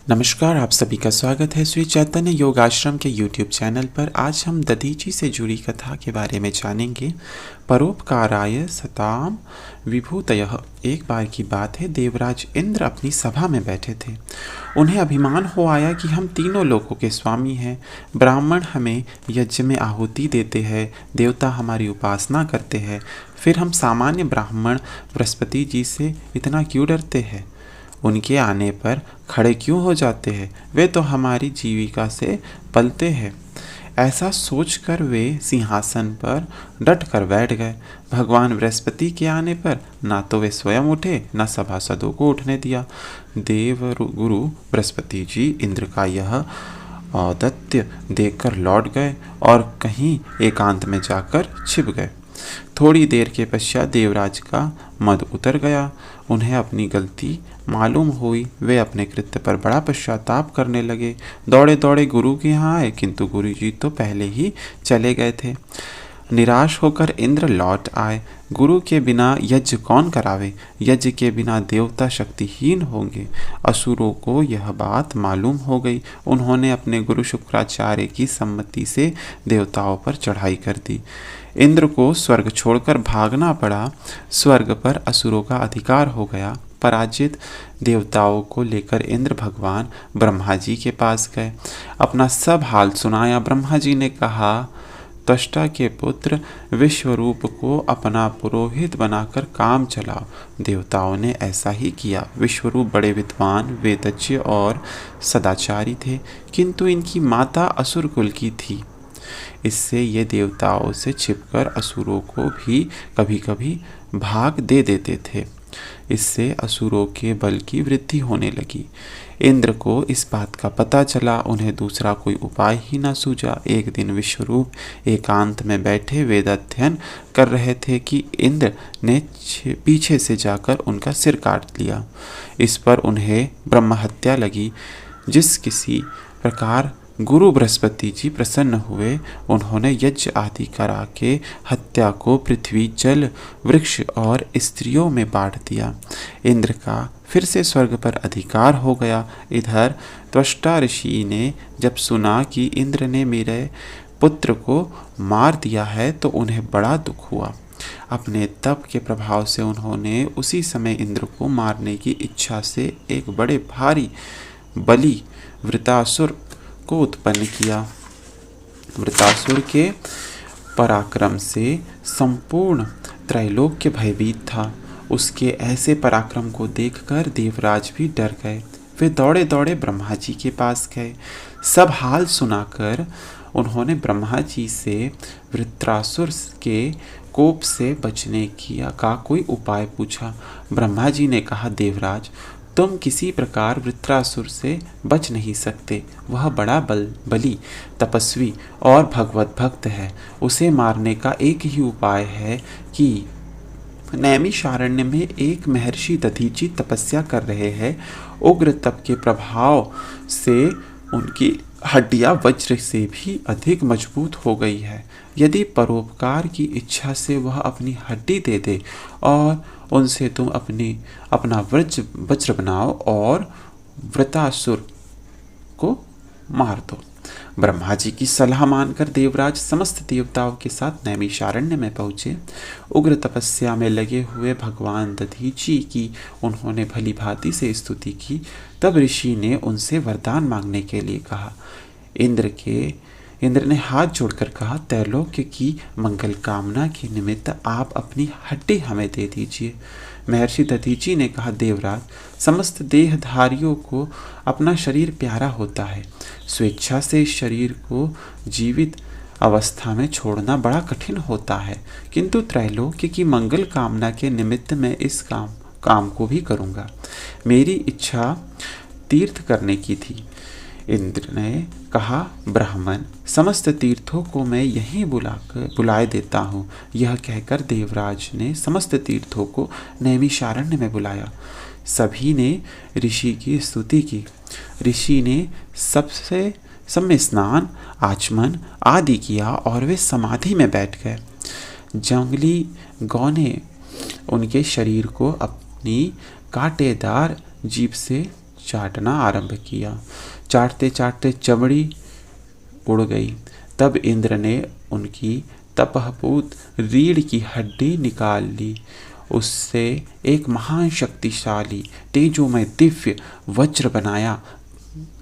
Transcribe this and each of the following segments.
नमस्कार, आप सभी का स्वागत है श्री चैतन्य योग आश्रम के YouTube चैनल पर। आज हम दधीची से जुड़ी कथा के बारे में जानेंगे। परोपकाराय सताम विभूतयः। एक बार की बात है, देवराज इंद्र अपनी सभा में बैठे थे। उन्हें अभिमान हो आया कि हम तीनों लोकों के स्वामी हैं। ब्राह्मण हमें यज्ञ में आहुति देते हैं, देवता हमारी उपासना करते हैं, फिर हम सामान्य ब्राह्मण बृहस्पति जी से इतना क्यों डरते हैं? उनके आने पर खड़े क्यों हो जाते हैं? वे तो हमारी जीविका से पलते हैं। ऐसा सोचकर वे सिंहासन पर डट कर बैठ गए। भगवान बृहस्पति के आने पर ना तो वे स्वयं उठे, ना सभासदों को उठने दिया। देव गुरु बृहस्पति जी इंद्र का यह औदत्य देखकर लौट गए और कहीं एकांत में जाकर छिप गए। थोड़ी देर के पश्चात देवराज का मद उतर गया। उन्हें अपनी गलती मालूम हुई। वे अपने कृत्य पर बड़ा पश्चाताप करने लगे। दौड़े दौड़े गुरु के यहाँ आए, किंतु गुरु जी तो पहले ही चले गए थे। निराश होकर इंद्र लौट आए। गुरु के बिना यज्ञ कौन करावे? यज्ञ के बिना देवता शक्तिहीन होंगे। असुरों को यह बात मालूम हो गई। उन्होंने अपने गुरु शुक्राचार्य की सम्मति से देवताओं पर चढ़ाई कर दी। इंद्र को स्वर्ग छोड़कर भागना पड़ा। स्वर्ग पर असुरों का अधिकार हो गया। पराजित देवताओं को लेकर इंद्र भगवान ब्रह्मा जी के पास गए। अपना सब हाल सुनाया। ब्रह्मा जी ने कहा, त्वष्टा के पुत्र विश्वरूप को अपना पुरोहित बनाकर काम चलाओ। देवताओं ने ऐसा ही किया। विश्वरूप बड़े विद्वान, वेदज्ञ और सदाचारी थे, किंतु इनकी माता असुर कुल की थी। इससे ये देवताओं से छिपकर असुरों को भी कभी कभी भाग दे देते थे। इससे असुरों के बल की वृद्धि होने लगी। इंद्र को इस बात का पता चला। उन्हें दूसरा कोई उपाय ही न सूझा। एक दिन विश्वरूप एकांत में बैठे वेदाध्ययन कर रहे थे कि इंद्र ने पीछे से जाकर उनका सिर काट लिया। इस पर उन्हें ब्रह्म हत्या लगी। जिस किसी प्रकार गुरु बृहस्पति जी प्रसन्न हुए, उन्होंने यज्ञ आदि करा के हत्या को पृथ्वी, जल, वृक्ष और स्त्रियों में बांट दिया। इंद्र का फिर से स्वर्ग पर अधिकार हो गया। इधर त्वष्टा ऋषि ने जब सुना कि इंद्र ने मेरे पुत्र को मार दिया है तो उन्हें बड़ा दुख हुआ। अपने तप के प्रभाव से उन्होंने उसी समय इंद्र को मारने की इच्छा से एक बड़े भारी बलि वृतासुर को उत्पन्न किया। वृतासुर के पराक्रम से संपूर्ण त्रैलोक्य भयभीत था। उसके ऐसे पराक्रम को देखकर देवराज भी डर गए। वे दौड़े दौड़े ब्रह्मा जी के पास गए। सब हाल सुनाकर उन्होंने ब्रह्मा जी से वृत्रासुर के कोप से बचने का कोई उपाय पूछा। ब्रह्मा जी ने कहा, देवराज, तुम किसी प्रकार वृत्रासुर से बच नहीं सकते। वह बड़ा बली, तपस्वी और भगवत भक्त है। उसे मारने का एक ही उपाय है कि नैमिषारण्य में एक महर्षि दधीची तपस्या कर रहे हैं। उग्र तप के प्रभाव से उनकी हड्डियां वज्र से भी अधिक मजबूत हो गई है। यदि परोपकार की इच्छा से वह अपनी हड्डी दे दे और उनसे तुम अपना वज्र बनाओ और वृतासुर को मार दो। ब्रह्मा जी की सलाह मानकर देवराज समस्त देवताओं के साथ नैमिषारण्य में पहुंचे। उग्र तपस्या में लगे हुए भगवान दधीची की उन्होंने भली भांति से स्तुति की। तब ऋषि ने उनसे वरदान मांगने के लिए कहा। इंद्र ने हाथ जोड़कर कहा, त्रैलोक्य की मंगल कामना के निमित्त आप अपनी हड्डी हमें दे दीजिए। महर्षि दधीची ने कहा, देवराज, समस्त देहधारियों को अपना शरीर प्यारा होता है। स्वेच्छा से इस शरीर को जीवित अवस्था में छोड़ना बड़ा कठिन होता है, किंतु त्रैलोक्य की मंगल कामना के निमित्त मैं इस काम को भी करूँगा। मेरी इच्छा तीर्थ करने की थी। इंद्र ने कहा, ब्राह्मण, समस्त तीर्थों को मैं यहीं बुलाए देता हूँ। यह कहकर देवराज ने समस्त तीर्थों को नैमिषारण्य में बुलाया। सभी ने ऋषि की स्तुति की। ऋषि ने सब में स्नान, आचमन आदि किया और वे समाधि में बैठ गए। जंगली गौ ने उनके शरीर को अपनी कांटेदार जीभ से चाटना आरंभ किया। चाटते चाटते चमड़ी उड़ गई। तब इंद्र ने उनकी तपहपूत रीढ़ की हड्डी निकाल ली। उससे एक महान शक्तिशाली तेजोमय दिव्य वज्र बनाया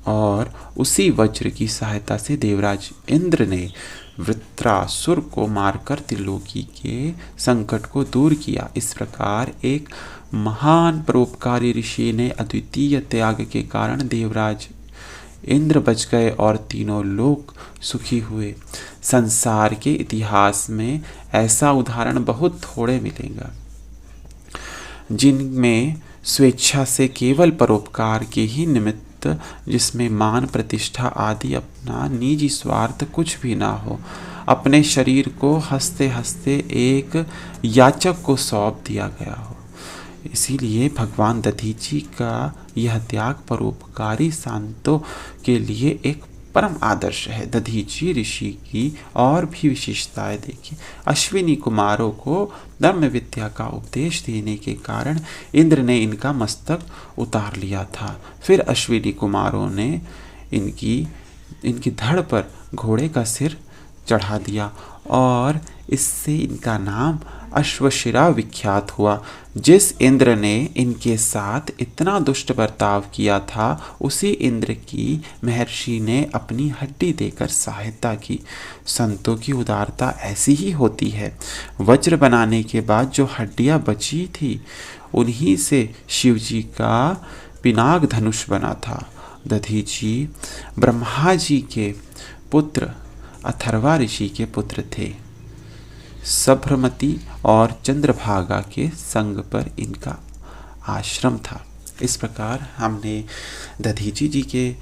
और उसी वज्र की सहायता से देवराज इंद्र ने वृत्रासुर को मारकर त्रिलोकी के संकट को दूर किया। इस प्रकार एक महान परोपकारी ऋषि ने अद्वितीय त्याग के कारण देवराज इंद्र बच गए और तीनों लोक सुखी हुए। संसार के इतिहास में ऐसा उदाहरण बहुत थोड़े मिलेगा जिनमें स्वेच्छा से केवल परोपकार के ही निमित्त, जिसमें मान प्रतिष्ठा आदि अपना निजी स्वार्थ कुछ भी ना हो, अपने शरीर को हंसते हंसते एक याचक को सौंप दिया गया हो। इसीलिए भगवान दधीची का यह त्याग परोपकारी संतों के लिए एक परम आदर्श है। दधीची ऋषि की और भी विशेषताएं देखिए। अश्विनी कुमारों को धर्म विद्या का उपदेश देने के कारण इंद्र ने इनका मस्तक उतार लिया था। फिर अश्विनी कुमारों ने इनकी धड़ पर घोड़े का सिर चढ़ा दिया और इससे इनका नाम अश्वशिरा विख्यात हुआ। जिस इंद्र ने इनके साथ इतना दुष्ट बर्ताव किया था, उसी इंद्र की महर्षि ने अपनी हड्डी देकर सहायता की। संतों की उदारता ऐसी ही होती है। वज्र बनाने के बाद जो हड्डियां बची थी, उन्हीं से शिवजी का पिनाक धनुष बना था। दधीची ब्रह्मा जी के पुत्र अथर्वा ऋषि के पुत्र थे। सभ्रमती और चंद्रभागा के संग पर इनका आश्रम था। इस प्रकार हमने दधीची जी के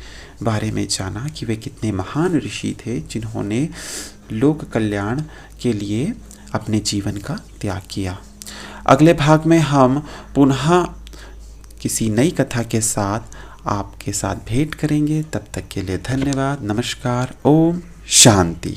बारे में जाना कि वे कितने महान ऋषि थे, जिन्होंने लोक कल्याण के लिए अपने जीवन का त्याग किया। अगले भाग में हम पुनः किसी नई कथा के साथ आपके साथ भेंट करेंगे। तब तक के लिए धन्यवाद। नमस्कार। ओम शांति।